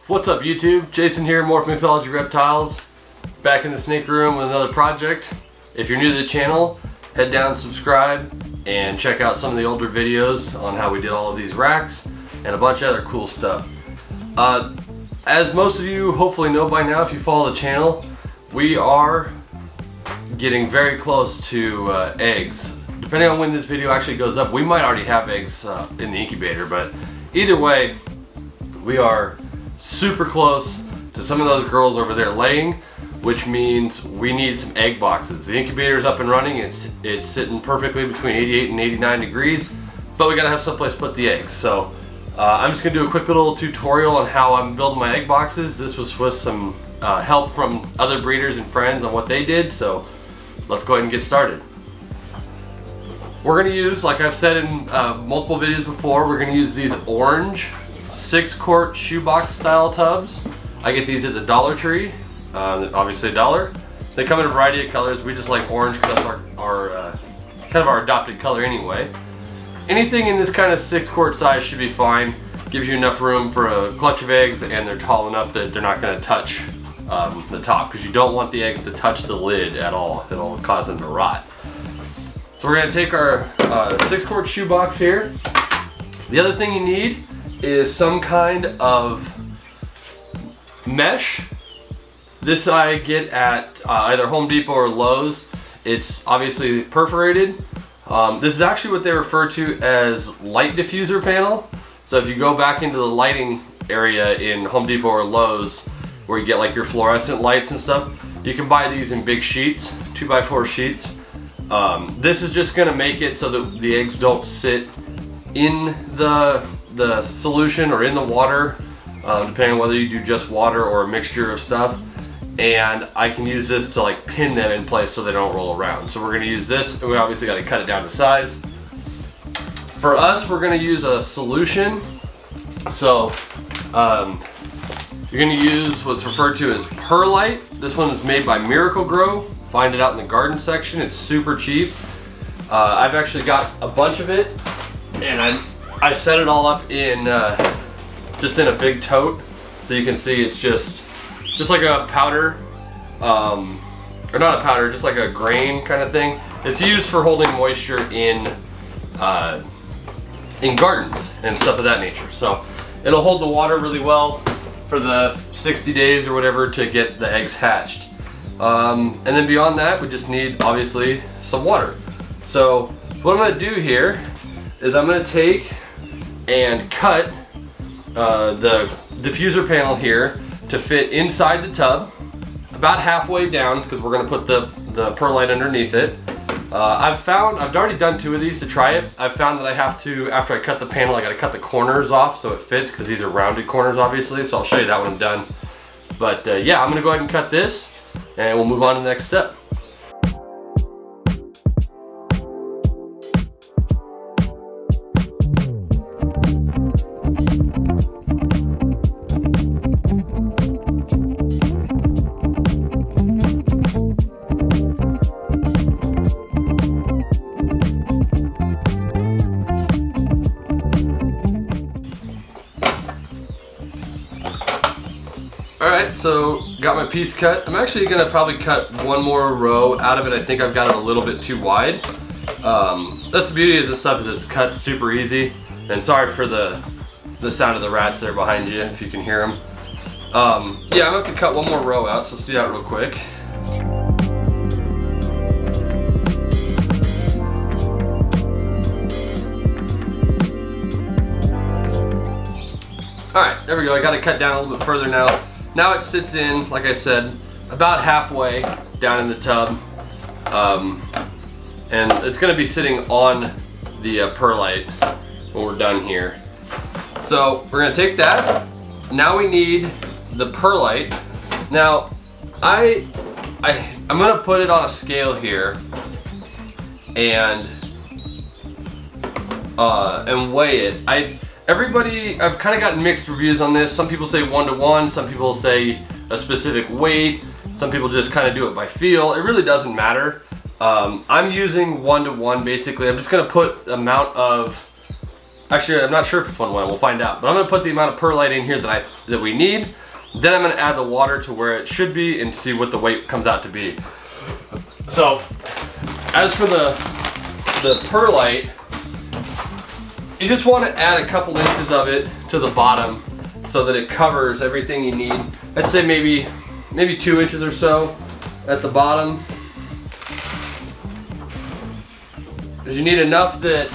What's up YouTube? Jason here, Morph, Mixology, Reptiles. Back in the snake room with another project. If you're new to the channel, head down, subscribe, and check out some of the older videos on how we did all of these racks and a bunch of other cool stuff. As most of you hopefully know by now if you follow the channel, we are getting very close to eggs. Depending on when this video actually goes up, we might already have eggs in the incubator, but either way, we are super close to some of those girls over there laying, which means we need some egg boxes. The incubator's up and running. It's sitting perfectly between 88 and 89 degrees, but we gotta have someplace to put the eggs. So I'm just gonna do a quick little tutorial on how I'm building my egg boxes. This was with some help from other breeders and friends on what they did, so let's go ahead and get started. We're gonna use, like I've said in multiple videos before, we're gonna use these orange 6-quart shoebox style tubs. I get these at the Dollar Tree, obviously $1. They come in a variety of colors. We just like orange because that's our kind of our adopted color anyway. Anything in this kind of 6-quart size should be fine. Gives you enough room for a clutch of eggs, and they're tall enough that they're not going to touch the top, because you don't want the eggs to touch the lid at all. It'll cause them to rot. So we're going to take our 6-quart shoebox here. The other thing you need is some kind of mesh. This I get at either Home Depot or Lowe's. It's obviously perforated. This is actually what they refer to as light diffuser panel. So if you go back into the lighting area in Home Depot or Lowe's, where you get like your fluorescent lights and stuff, you can buy these in big sheets, 2x4 sheets. This is just gonna make it so that the eggs don't sit in the solution or in the water, depending on whether you do just water or a mixture of stuff. And I can use this to like pin them in place so they don't roll around. So we're gonna use this, and we obviously gotta cut it down to size. For us, we're gonna use a solution. So you're gonna use what's referred to as perlite. This one is made by Miracle Grow. Find it out in the garden section. It's super cheap. I've actually got a bunch of it, and I set it all up in just in a big tote, so you can see it's just like a powder, or not a powder, just like a grain kind of thing. It's used for holding moisture in gardens and stuff of that nature. So it'll hold the water really well for the 60 days or whatever to get the eggs hatched. And then beyond that, we just need obviously some water. So what I'm gonna do here is I'm gonna take and cut the diffuser panel here to fit inside the tub, about halfway down, because we're gonna put the perlite underneath it. I've already done 2 of these to try it. I've found that I have to, after I cut the panel, I gotta cut the corners off so it fits, because these are rounded corners obviously, so I'll show you that when I'm done. But yeah, I'm gonna go ahead and cut this, and we'll move on to the next step. Alright, so got my piece cut. I'm actually gonna probably cut one more row out of it. I think I've got it a little bit too wide. That's the beauty of this stuff, is it's cut super easy. And sorry for the sound of the rats there behind you, if you can hear them. Yeah, I'm gonna have to cut one more row out, so let's do that real quick. Alright, there we go. I got it cut down a little bit further now. Now it sits in, like I said, about halfway down in the tub. And it's gonna be sitting on the perlite when we're done here. So we're gonna take that. Now we need the perlite. Now, I'm gonna put it on a scale here and weigh it. I've kind of gotten mixed reviews on this. Some people say 1-to-1, some people say a specific weight, some people just kind of do it by feel. It really doesn't matter. I'm using 1-to-1 basically. I'm just gonna put the amount of Actually, I'm not sure if it's 1 to 1. We'll find out. But I'm gonna put the amount of perlite in here that we need. Then I'm gonna add the water to where it should be and see what the weight comes out to be. So, as for the perlite, you just want to add a couple inches of it to the bottom so that it covers everything you need. I'd say maybe 2 inches or so at the bottom. Because you need enough that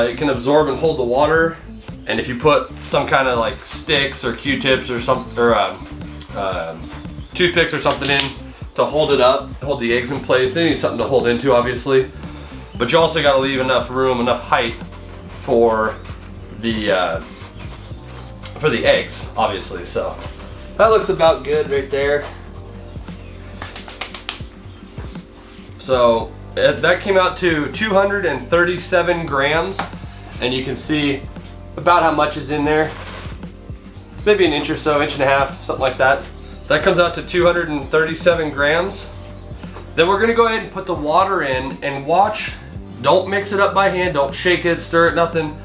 it can absorb and hold the water. And if you put some kind of like sticks or Q-tips or toothpicks or something in to hold it up, hold the eggs in place, they need something to hold into, obviously. But you also got to leave enough room, enough height for the eggs, obviously. So that looks about good right there. So that came out to 237 grams, and you can see about how much is in there. Maybe an inch or so, inch and a half, something like that. That comes out to 237 grams. Then we're gonna go ahead and put the water in and watch. Don't mix it up by hand, don't shake it, stir it, nothing.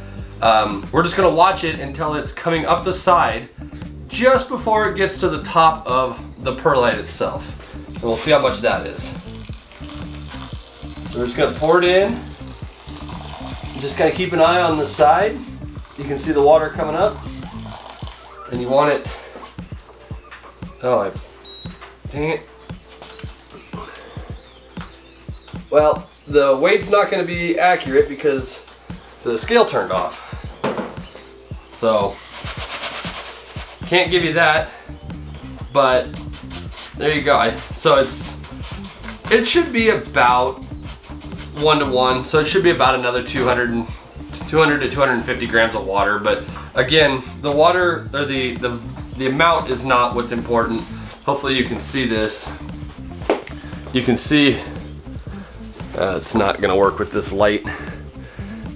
We're just gonna watch it until it's coming up the side, just before it gets to the top of the perlite itself. And we'll see how much that is. So we're just gonna pour it in. Just kind of keep an eye on the side. You can see the water coming up. And you want it, dang it. Well, the weight's not going to be accurate because the scale turned off. So, can't give you that, but there you go. So it should be about 1 to 1. So it should be about another 200 to 250 grams of water. But again, the water, or the amount is not what's important. Hopefully you can see this. You can see, it's not gonna work with this light,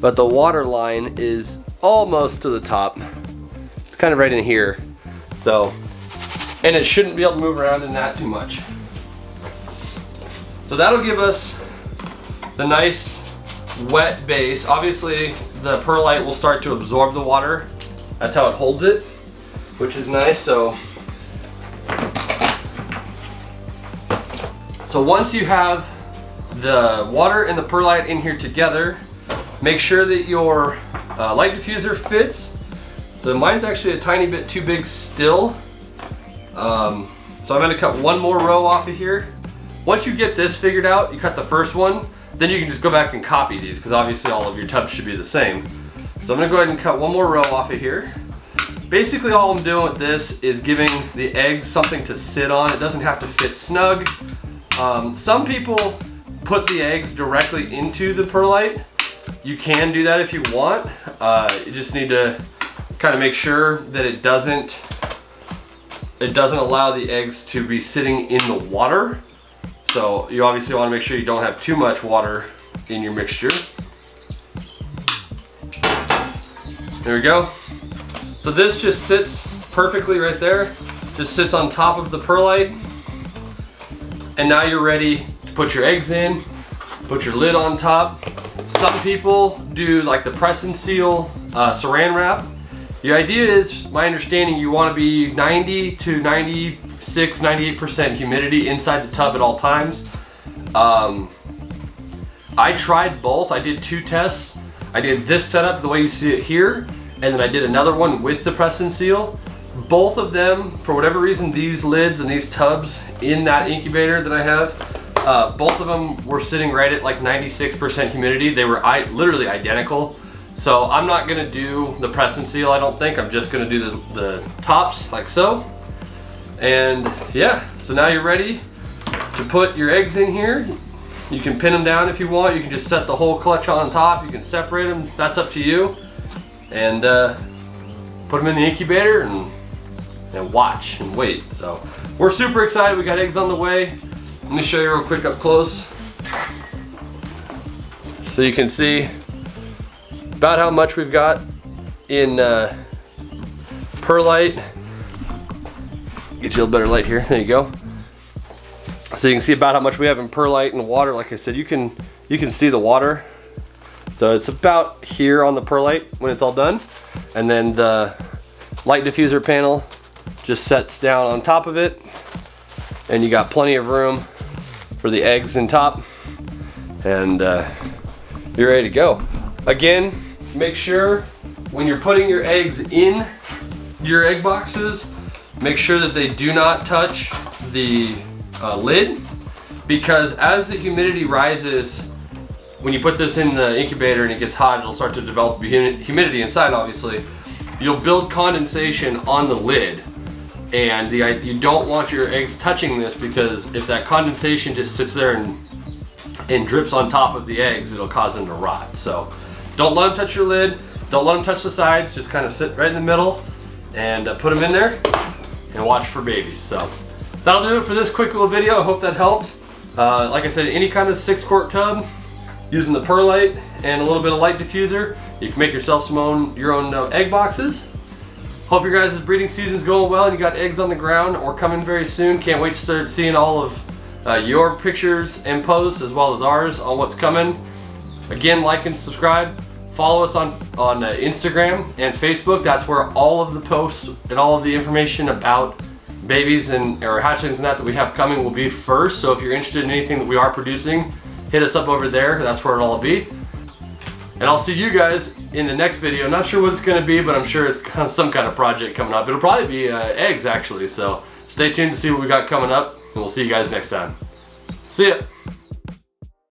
but the water line is almost to the top. It's kind of right in here. So, and it shouldn't be able to move around in that too much. So that'll give us the nice wet base. Obviously the perlite will start to absorb the water. That's how it holds it, which is nice. So once you have the water and the perlite in here together, make sure that your light diffuser fits. So mine's actually a tiny bit too big still. So I'm gonna cut one more row off of here. Once you get this figured out, you cut the first one, then you can just go back and copy these, because obviously all of your tubs should be the same. So I'm gonna go ahead and cut one more row off of here. Basically all I'm doing with this is giving the eggs something to sit on. It doesn't have to fit snug. Some people put the eggs directly into the perlite. You can do that if you want. You just need to kind of make sure that it doesn't allow the eggs to be sitting in the water. So you obviously want to make sure you don't have too much water in your mixture. There we go. So this just sits perfectly right there. Just sits on top of the perlite. And now you're ready to put your eggs in, put your lid on top. Some people do like the press and seal saran wrap. The idea is, my understanding, you want to be 90 to 96, 98% humidity inside the tub at all times. I tried both. I did 2 tests. I did this setup the way you see it here, and then I did another one with the press and seal. Both of them, for whatever reason, these lids and these tubs in that incubator that I have, both of them were sitting right at like 96% humidity. They were literally identical. So I'm not gonna do the press and seal, I don't think. I'm just gonna do the tops like so. And yeah, so now you're ready to put your eggs in here. You can pin them down if you want. You can just set the whole clutch on top. You can separate them, that's up to you. And put them in the incubator and watch and wait. So we're super excited. We got eggs on the way. Let me show you real quick up close. So you can see about how much we've got in perlite. Get you a little better light here. There you go. So you can see about how much we have in perlite and water. Like I said, you can see the water. It's So it's about here on the perlite when it's all done. And then the light diffuser panel just sets down on top of it. And you got plenty of room for the eggs in top. And you're ready to go. Again, make sure when you're putting your eggs in your egg boxes, make sure that they do not touch the lid, because as the humidity rises, when you put this in the incubator and it gets hot, it'll start to develop humidity inside, obviously. You'll build condensation on the lid, and you don't want your eggs touching this, because if that condensation just sits there and drips on top of the eggs, it'll cause them to rot. So don't let them touch your lid, don't let them touch the sides, just kind of sit right in the middle and put them in there and watch for babies. So that'll do it for this quick little video. I hope that helped. Like I said, any kind of 6-quart tub using the perlite and a little bit of light diffuser, you can make yourself your own egg boxes. Hope your guys' breeding season's going well and you got eggs on the ground or coming very soon. Can't wait to start seeing all of your pictures and posts as well as ours on what's coming. Again, like and subscribe. Follow us on Instagram and Facebook. That's where all of the posts and all of the information about babies and or hatchlings and that we have coming will be first. So if you're interested in anything that we are producing, hit us up over there. That's where it'll all be. And I'll see you guys in the next video. Not sure what it's going to be, but I'm sure it's some kind of project coming up. It'll probably be eggs actually. So stay tuned to see what we got coming up, and we'll see you guys next time. See ya.